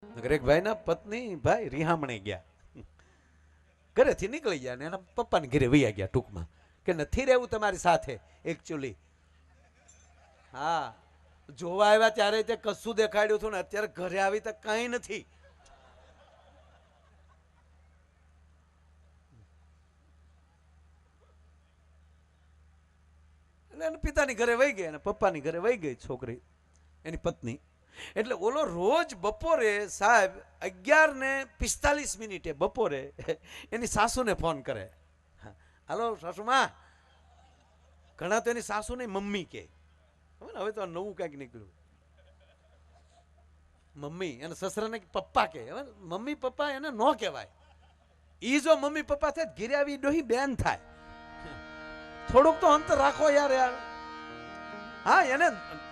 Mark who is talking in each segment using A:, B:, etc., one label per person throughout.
A: એક ભાઈના પત્ની ભાઈ રિહામણે ગયા, ઘરેથી નીકળી ગયા ને એના પપ્પાને ઘરે વૈયા ગયા ટૂંકમાં, કે નથી રહેવું તમારી સાથે એકચ્યુઅલી. હા, જોવા આવ્યા ત્યારે તે કશું દેખાડ્યું હતું ને અત્યારે ઘરે આવી તો કઈ નથી. એટલે એને પિતાની ઘરે વહી ગઈ અને પપ્પાની ઘરે વહી ગઈ છોકરી, એની પત્ની. એટલે ઓલો રોજ બપોરે સાહેબ 11:45 બપોરે એની સાસુને ફોન કરે. હાલો સાસુમાં. ઘણા તો એની સાસુને મમ્મી કે, હવે તો નવું કઈક નીકળ્યું, મમ્મી. અને સસરાને પપ્પા કે. મમ્મી પપ્પા એને ન કહેવાય. ઈ જો મમ્મી પપ્પા થાય ઘીરે આવી ડોહી બેન થાય. થોડુંક તો અંતર રાખો યાર. હા, એને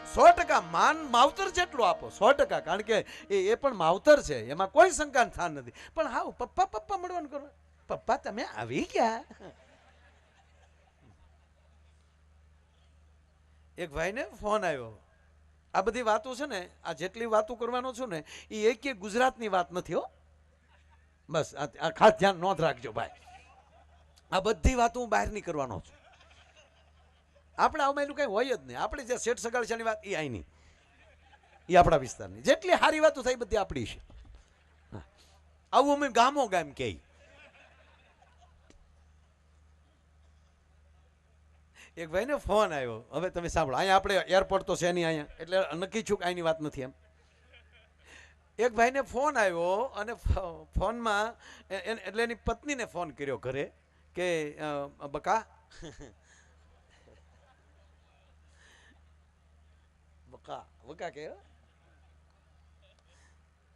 A: 100% માન માવતર જેટલું આપો, 100%. કારણ કે એ પણ માવતર છે, એમાં કોઈ શંકા સ્થાન નથી. પણ હા, પપ્પા પપ્પા મળવાનું કરો. પપ્પા તમે આવી ગયા. એક ભાઈને ફોન આવ્યો. આ બધી વાતો છે ને, આ જેટલી વાતો કરવાનો છું ને, એ એક ગુજરાતની વાત નથી હો. બસ આ ખાસ ધ્યાન નોંધ રાખજો ભાઈ. આ બધી વાતો હું બહાર ની કરવાનો છું. આપણે આમાં એનું કઈ હોય જ નહીં. આપણે જે શેઠ સગાડશાની વાત એ આઈ નહીં, એ આપણા વિસ્તારની. જેટલી સારી વાતો થઈ બધી આપણી છે. આવું અમે ગામો ગામ કે. એક ભાઈને ફોન આવ્યો. હવે તમે સાંભળો, અહીંયા આપણે એરપોર્ટ તો છે નહીં અહીંયા, એટલે નક્કી છું કે અહીંની વાત નથી એમ. એક ભાઈને ફોન આવ્યો અને ફોનમાં એટલે એની પત્નીને ફોન કર્યો ઘરે કે બકા બકા બકા કે.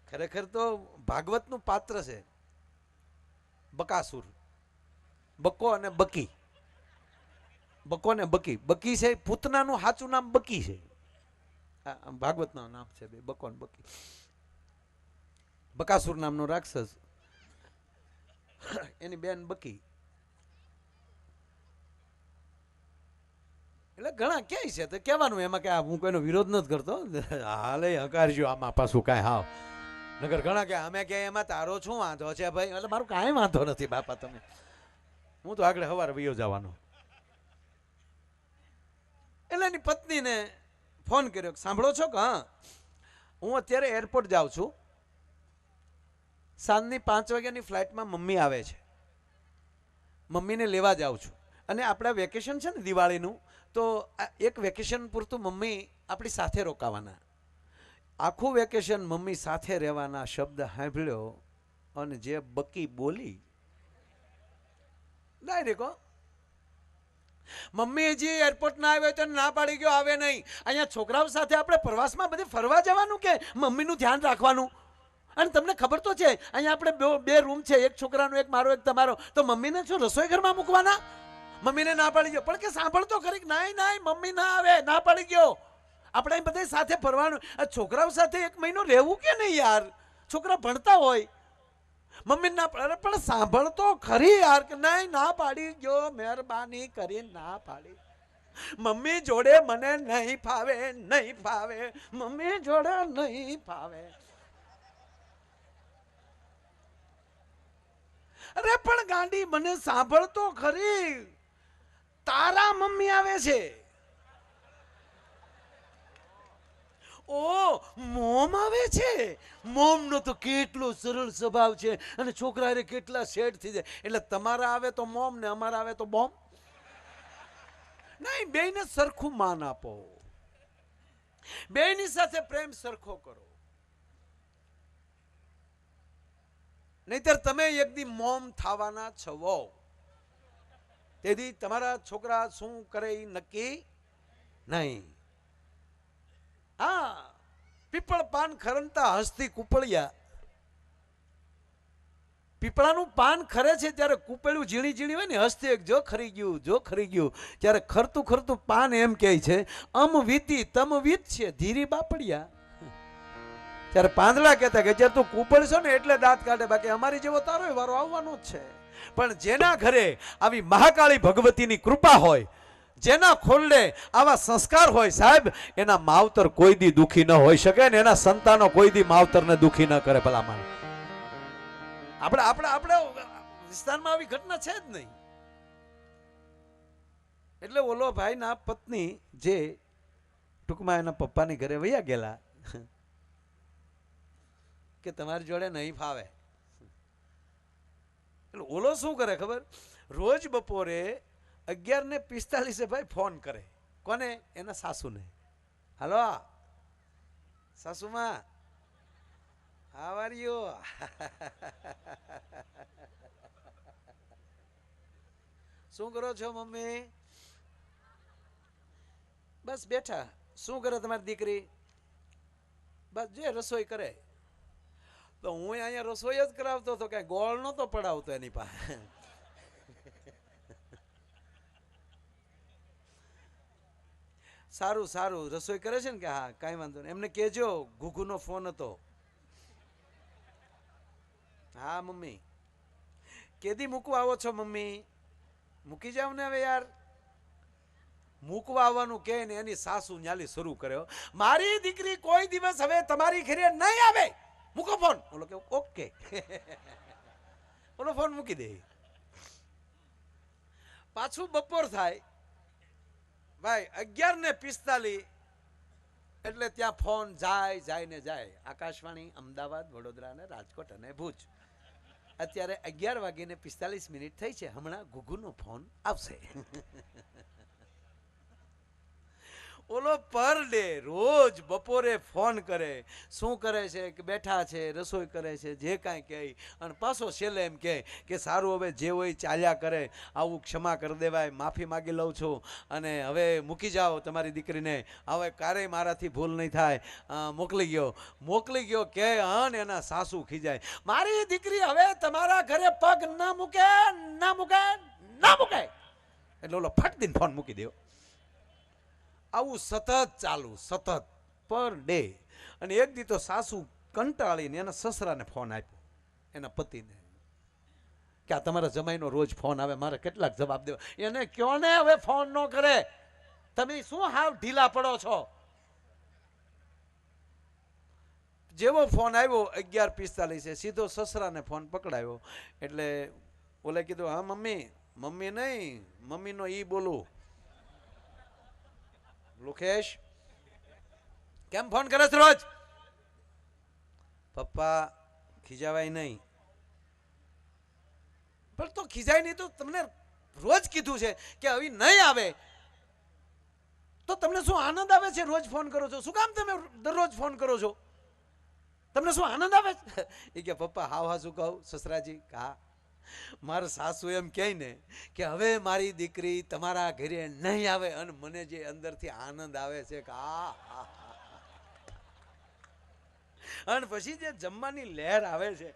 A: ખરેખર તો ભાગવતનું પાત્ર છે બકાસુર. બકો અને બકી. બકો ને બકી. બકી છે પૂતનાનું સાચું નામ બકી છે. ભાગવતનું નામ છે બે, બકો ને બકી. બકાસુર નામનો રાક્ષસ, એની બેન બકી. એટલે ઘણા કહે છે તો કહેવાનું એમાં કે હું કોઈનો વિરોધ નથી કરતો, હાલે હકારજો આમાં પાછું કાંઈ. હાવ નગર ઘણા કે અમે કે એમાં તારો શું વાંધો છે ભાઈ. એટલે મારું કાંઈ વાંધો નથી બાપા, તમે. હું તો આગળ સવારે વયો જવાનો. એટલે એની પત્નીને ફોન કર્યો, સાંભળો છો કે હા, હું અત્યારે એરપોર્ટ જાઉં છું, સાંજની 5 વાગ્યાની ફ્લાઇટમાં મમ્મી આવે છે, મમ્મીને લેવા જાઉં છું. અને આપણા વેકેશન છે ને દિવાળીનું, તો એક વેકેશન પૂરતું મમ્મી આપણી સાથે રોકાવાના. આખું વેકેશન મમ્મી સાથે રહેવાના શબ્દ સાંભળ્યો અને જે બકી બોલી ડાયરેક્ટ. મમ્મી હજી એરપોર્ટ ના આવ્યો તો ના પાડી ગયો આવે નહીં. અહીંયા છોકરાઓ સાથે આપણે પ્રવાસમાં બધે ફરવા જવાનું કે મમ્મીનું ધ્યાન રાખવાનું. અને તમને ખબર તો છે અહીંયા આપણે બે રૂમ છે, એક છોકરાનો એક મારો એક તમારો. તો મમ્મીને શું રસોઈ ઘરમાં મૂકવાના? મમ્મીને ના પાડી ગયો. પણ કે સાંભળતો ખરી, નાઈ મમ્મી ના આવે, ના પાડી ગયો. આપણે અહીં બધા સાથે ફરવાનું. આ છોકરાઓ સાથે 1 મહિનો રહેવું કે નહીં યાર? છોકરા ભણતા હોય. મમ્મી ના પાડે પણ સાંભળતો ખરી યાર, કે ના પાડી ગયો, મહેરબાની કરી ના પાડી. મમ્મી જોડે મને નહીં ફાવે, નહીં ફાવે, મમ્મી જોડે નહીં ફાવે. અરે પણ ગાંડી, મને સાંભળતો ખરી, તારા મમ્મી આવે છે. ઓ મોમ આવે છે. મોમ નો તો કેટલો સરળ સ્વભાવ છે અને છોકરા કેટલા સેટ થઈ જાય. એટલે તમારા આવે તો મોમ ને અમારા આવે તો બોમ્બ. નહીં, બેયને સરખું માન આપો, બેયની સાથે પ્રેમ સરખો કરો. નહીતર તમે એક દી મોમ થવાના છો. તેથી તમારા છોકરા શું કરે એ નક્કી નહીં. હા, પીપળ પાન ખરંતા હસ્તી કુપળિયા. પીપળાનું પાન ખરે છે ત્યારે કુપેલું ઝીણી ઝીણી હોય ને, હસ્તી એક જો ખરી ગયું, જો ખરી ગયું. ત્યારે ખરતું ખરતું પાન એમ કહે છે, અમ વીતી તમ વીત છે ધીરી બાપડિયા. ત્યારે પાંદડા કહેતા કે જ્યારે તું કુપળશો ને એટલે દાંત કાઢે, બાકી અમારી જેવો તારો વારો આવવાનો જ છે. પણ જેના ઘરે આવી મહાકાળી ભગવતીની કૃપા હોય, જેના ખોરડે આવા સંસ્કાર હોય સાહેબ, એના માવતર કોઈ દી દુખી ન હોઈ શકે ને એના સંતાનો કોઈ દી માવતરને દુખી ન કરે. ભલામણ આપણે આપણે આપણે વિસ્તારમાં આવી ઘટના છે જ નહીં. એટલે ઓલો ભાઈના પત્ની જે ટૂંકમાં એના પપ્પાની ઘરે વયા ગયેલા કે તમારી જોડે નહીં ફાવે. એટલે ઓલો શું કરે ખબર? રોજ બપોરે 11:45 ભાઈ ફોન કરે. કોને? એના સાસુને. હાલો સાસુમાં, હાવ આર યુ? શું કરો છો મમ્મી? બસ બેઠા. શું કરે તમારી દીકરી? બસ જે રસોઈ કરે. તો હું અહીંયા રસોઈ જ કરાવતો હતો, કઈ ગોળ નતો પડાવતો એની પાસે. સારું સારું રસોઈ કરે છે ને? કે હા કાંઈ વાંધો નહીં. એમને કહેજો ઘુઘુનો ફોન હતો. હા મમ્મી. કેદી મૂકવા આવો છો મમ્મી? મૂકી જાવ ને હવે યાર. મૂકવા આવવાનું કે ને એની સાસુ ન્યાલી શરૂ કર્યો, મારી દીકરી કોઈ દિવસ હવે તમારી ઘરે નહીં આવે, મૂકો ફોન. બોલો કે ઓકે. બોલો ફોન મૂકી દે. પાછું બપોર થાય ભાઈ 11:45 એટલે ત્યાં ફોન જાય ને જાય. આકાશવાણી અમદાવાદ, વડોદરા ને રાજકોટ અને ભુજ. અત્યારે 11:45 થઈ છે. હમણાં ઘુઘુનો ફોન આવશે. ઓલો પર ડે રોજ બપોરે ફોન કરે. શું કરે છે? કે બેઠા છે, રસોઈ કરે છે, જે કાંઈ કહે. અને પાછો છેલ્લે એમ કે સારું હવે જે હોય ચાલ્યા કરે, આવું ક્ષમા કરી દેવાય, માફી માગી લઉં છું અને હવે મૂકી જાઓ તમારી દીકરીને, હવે ક્યારેય મારાથી ભૂલ નહીં થાય, મોકલી ગયો કે હન એના સાસુ ખીજાય, મારી દીકરી હવે તમારા ઘરે પગ ના મૂકે. એટલે ઓલો ફટ દઈને ફોન મૂકી દો. આવું સતત ચાલુ, સતત પર ડે. અને એક દી તો સાસુ કંટાળીને એના સસરાને ફોન આપ્યો, એના પતિને, કે આ તમારા જમાઈનો રોજ ફોન આવે, મારે કેટલાક જવાબ દેવા. એને કયો ને હવે ફોન ન કરે. તમે શું હાવ ઢીલા પડો છો? જેવો ફોન આવ્યો 11:45 સીધો સસરાને ફોન પકડાયો. એટલે ઓલે કીધું, હા મમ્મી નહીં, મમ્મીનો ઈ બોલું. લુકેશ કેમ ફોન કરે છે રોજ? પપ્પા ખીજાવાય નહીં. પણ તો ખીજાય નહીં તો તમને રોજ કીધું છે કે હવે નહીં આવે, તો તમને શું આનંદ આવે છે? રોજ ફોન કરો છો, શું કામ તમે દરરોજ ફોન કરો છો? તમને શું આનંદ આવે છે? એ કે પપ્પા હા શું કહું સસરાજી? હા, મારા સાસુ એમ કહે ને કે હવે મારી દીકરી તમારા ઘરે નહીં આવે, અને મને જે અંદરથી આનંદ આવે છે કે અને પછી જે જમવાની લહેર આવે છે,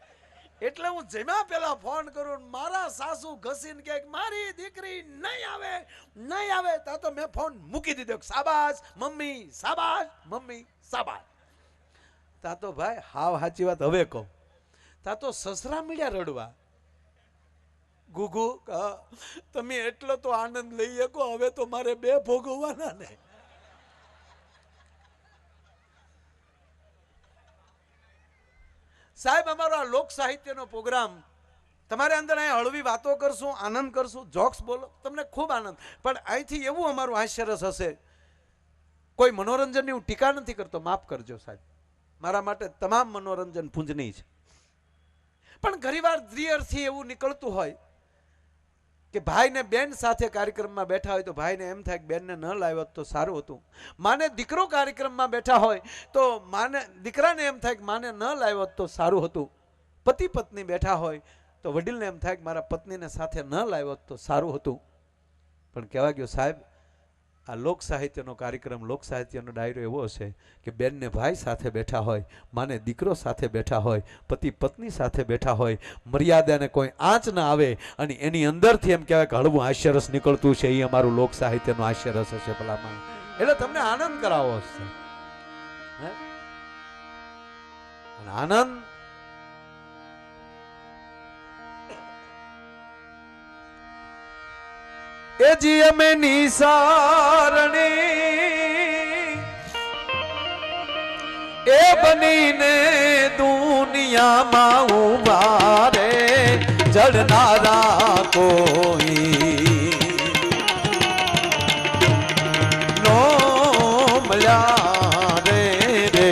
A: એટલે હું જમ્યા પેલા ફોન કરું, મારા સાસુ ઘસીને કે મારી દીકરી નહીં આવે, તા તો મેં ફોન મૂકી દીધો. શાબાશ મમ્મી, શાબાશ. તા તો ભાઈ હાવ સાચી વાત હવે કહું, તા તો સસરા મળ્યા રડવા. ગુગુ તમે એટલો તો આનંદ લઈ શકો, હવે તો મારે બે ભોગવવાના ને. સાહેબ અમારો આ લોક સાહિત્યનો પ્રોગ્રામ, તમારે અંદર અહીંયા હળવી વાતો કરશું, આનંદ કરશું, જોક્સ બોલો, તમને ખૂબ આનંદ. પણ અહીંથી એવું અમારું હાસ્યરસ હશે, કોઈ મનોરંજનની હું ટીકા નથી કરતો, માફ કરજો સાહેબ, મારા માટે તમામ મનોરંજન પૂંજનીય છે. પણ ઘણીવાર દ્રિઅર્થી એવું નીકળતું હોય કે ભાઈ ને બેન સાથે કાર્યક્રમમાં બેઠા હોય તો ભાઈને એમ થાય કે બેનને ન લાવ્યો તો સારું હતું. માને દીકરો કાર્યક્રમમાં બેઠા હોય તો દીકરાને એમ થાય કે માને ન લાવ્યો તો સારું હતું. પતિ પત્ની બેઠા હોય તો વડીલને એમ થાય કે મારા પત્નીને સાથે ન લાવ્યો તો સારું હતું. પણ કહેવા ગયો સાહેબ, આ લોક સાહિત્યનો કાર્યક્રમ, લોક સાહિત્યનો ડાયરો એવો હશે કે બેનને ભાઈ સાથે બેઠા હોય, માને દીકરો સાથે બેઠા હોય, પતિ પત્ની સાથે બેઠા હોય, મર્યાદાને કોઈ આંચ ના આવે, અને એની અંદરથી એમ કહેવાય કે હળવું હાસ્યરસ નીકળતું છે. એ અમારું લોક સાહિત્યનો હાસ્યરસ હશે ભલામાં. એટલે તમને આનંદ કરાવો હશે. આનંદ એ જી અમે નિસારણી એ બનીને દુનિયામાં ઉભા રે જડનારા કોઈ નો મળ્યા રે રે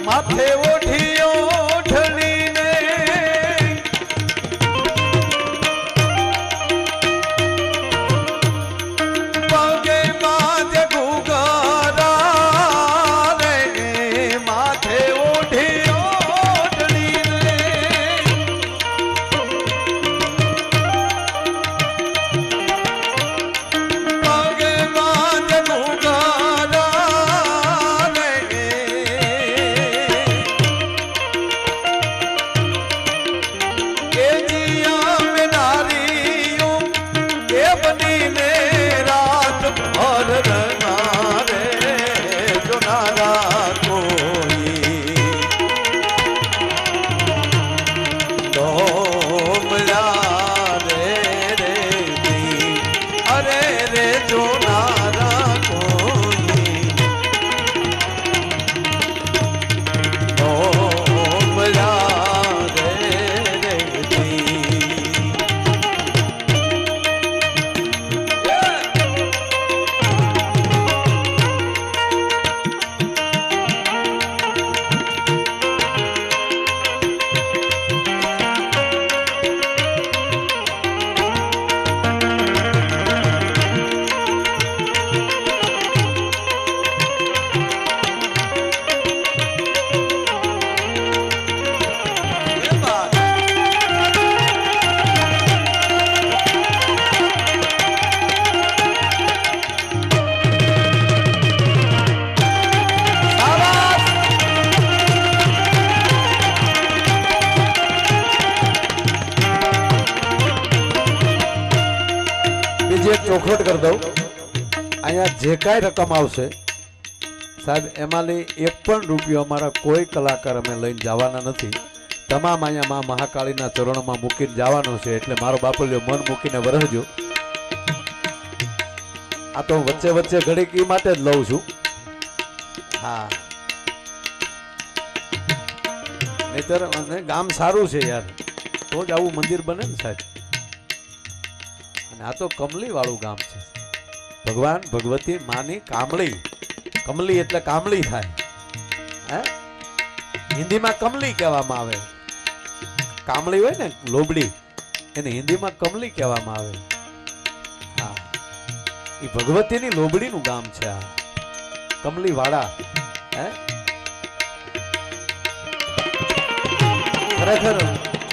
A: માથે ઓઢીઓ ઠણીને પગે માથે ઘુઘરા રે માથે ઓઢીઓ ઠણીને પગે માથે ઘુઘરા ચોખવટ કરી દઉં અહીંયા જે કાંઈ રકમ આવશે સાહેબ એમાંની એક પણ રૂપિયો અમારા કોઈ કલાકાર અમે લઈને જવાના નથી તમામ અહીંયા માં મહાકાળીના ચરણોમાં મૂકીને જવાનું છે એટલે મારો બાપલ્યો મન મૂકીને વરહજો આ તો વચ્ચે વચ્ચે ઘડીક ઈ માટે જ લઉં છું હા નહીતર ગામ સારું છે યાર તો જ આવું મંદિર બને ને સાહેબ આ તો કમલી વાળું ગામ છે ભગવાન ભગવતી માની કામળી કમલી એટલે કામળી થાય હે હિન્દીમાં કમલી કહેવામાં આવે કામળી હોય ને લોબડી એને હિન્દીમાં કમલી કહેવામાં આવે હા એ ભગવતીની લોબડીનું ગામ છે આ કમલી વાળા હે ખરેખર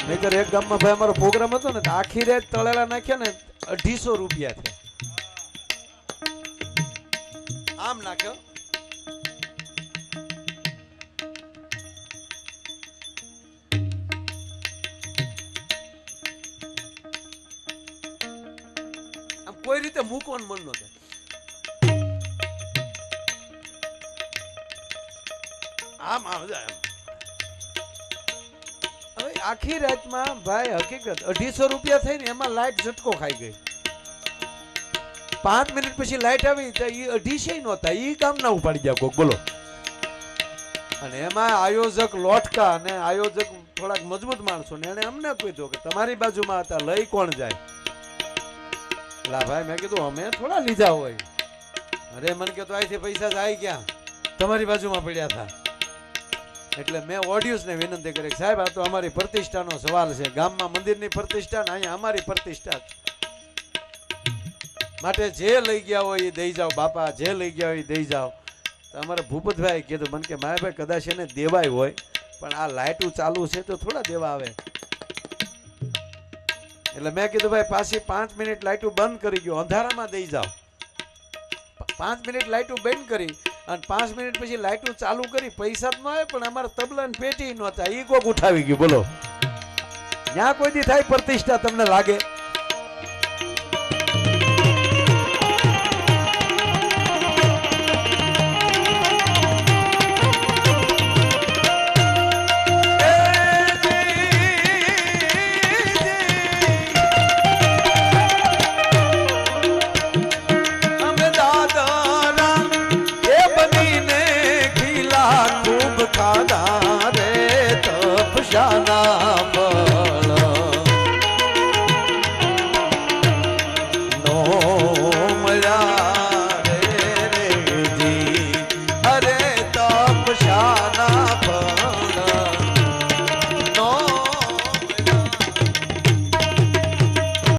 A: નહીતર એક ગામમાં ભાઈ અમારો પ્રોગ્રામ હતો ને આખી રાત તળેલા નાખ્યા ને 250 રૂપિયા થયા આમ નાખ્યો મૂકવાનું મન ન થાય. આમ આમ જાય આમ. હવે આખી રાતમાં ભાઈ હકીકત 250 રૂપિયા થઈ ને એમાં લાઈટ ઝટકો ખાઈ ગઈ. 5 મિનિટ પછી લાઈટ આવી તો એ 250 નહોતા, એ કામ ના ઉપાડી ગયા કોક. બોલો. અને એમાં આયોજક લોટકા અને આયોજક થોડાક મજબૂત માણસો ને એને અમને કીધું કે તમારી બાજુમાં હતા, લઈ કોણ જાય? લા ભાઈ મેં કીધું અમે થોડા લીધા હોય. અરે મને કહેતો અહીંથી પૈસા જાય ક્યાં, તમારી બાજુમાં પડ્યા હતા. એટલે મેં ઓડિયન્સને વિનંતી કરી, સાહેબ આ તો અમારી પ્રતિષ્ઠાનો સવાલ છે. ગામમાં મંદિરની પ્રતિષ્ઠા ને અહીંયા અમારી પ્રતિષ્ઠા, માટે જે લઈ ગયા હોય એ દઈ જાઓ બાપા, જે લઈ ગયા હોય એ દઈ જાઓ. તો અમારે ભૂપતભાઈ કીધું મને કે માયાભાઈ કદાચ એને દેવાય હોય, પણ આ લાઇટું ચાલુ છે તો થોડા દેવા આવે. એટલે મેં કીધું ભાઈ પાછી 5 મિનિટ લાઇટું બંધ કરી ગયો, અંધારામાં દઈ જાઓ. 5 મિનિટ લાઇટું બંધ કરી અને 5 મિનિટ પછી લાઇટું ચાલુ કરી. પૈસા જ ન આવે પણ અમારા તબલા ને પેટી નહોતા, એ કોક ઉઠાવી ગયું. બોલો, ત્યાં કોઈ દી થાય પ્રતિષ્ઠા તમને લાગે?